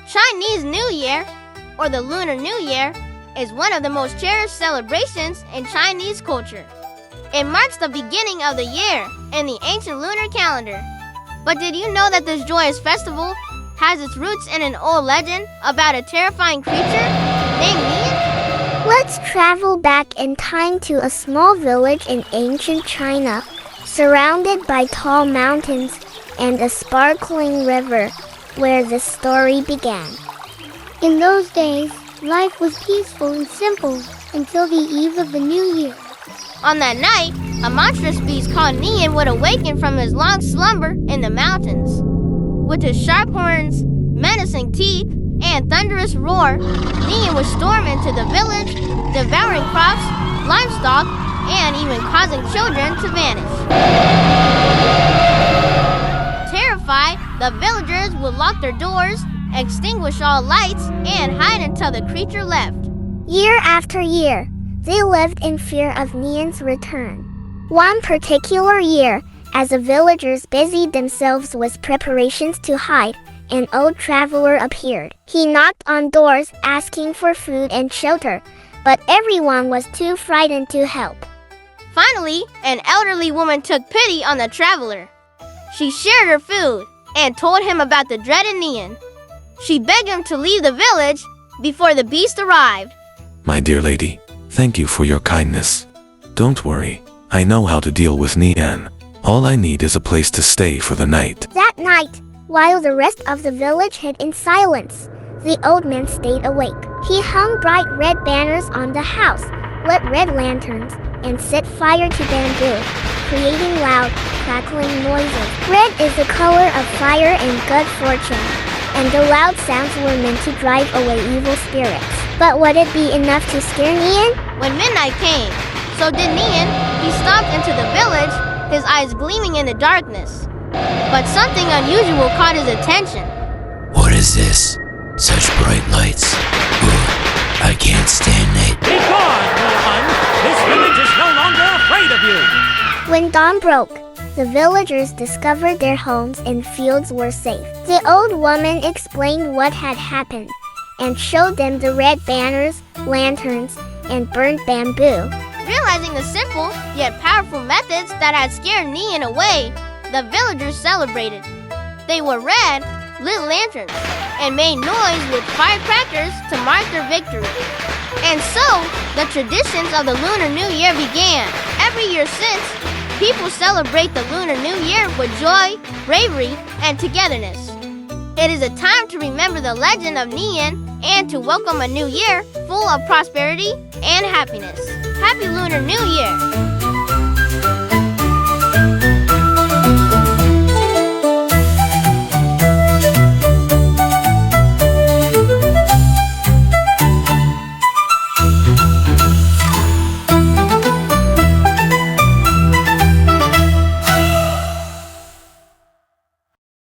Chinese New Year, or the Lunar New Year, is one of the most cherished celebrations in Chinese culture. It marks the beginning of the year in the ancient lunar calendar. But did you know that this joyous festival has its roots in an old legend about a terrifying creature named Nian? Let's travel back in time to a small village in ancient China, surrounded by tall mountains and a sparkling river, where the story began. In those days, life was peaceful and simple until the eve of the New Year. On that night, a monstrous beast called Nian would awaken from his long slumber in the mountains. With his sharp horns, menacing teeth, and thunderous roar, Nian would storm into the village, devouring crops, livestock, and even causing children to vanish. Terrified, the villagers would lock their doors, extinguish all lights, and hide until the creature left. Year after year, they lived in fear of Nian's return. One particular year, as the villagers busied themselves with preparations to hide, an old traveler appeared. He knocked on doors asking for food and shelter, but everyone was too frightened to help. Finally, an elderly woman took pity on the traveler. She shared her food and told him about the dreaded Nian. She begged him to leave the village before the beast arrived. My dear lady, thank you for your kindness. Don't worry, I know how to deal with Nian. All I need is a place to stay for the night. That night, while the rest of the village hid in silence, the old man stayed awake. He hung bright red banners on the house, lit red lanterns, and set fire to bamboo, creating loud, crackling noises. Red is the color of fire and good fortune, and the loud sounds were meant to drive away evil spirits. But would it be enough to scare Nian? When midnight came, so did Nian. He stomped into the village, his eyes gleaming in the darkness. But something unusual caught his attention. What is this? Such bright lights. Ugh, I can't stand it. Be gone, Wuhan! This village is no longer afraid of you! When dawn broke, the villagers discovered their homes and fields were safe. The old woman explained what had happened and showed them the red banners, lanterns, and burned bamboo. Realizing the simple yet powerful methods that had scared Nian away, the villagers celebrated. They wore red, lit lanterns, and made noise with firecrackers to mark their victory. And so, the traditions of the Lunar New Year began. Every year since, people celebrate the Lunar New Year with joy, bravery, and togetherness. It is a time to remember the legend of Nian and to welcome a new year full of prosperity and happiness. Happy Lunar New Year!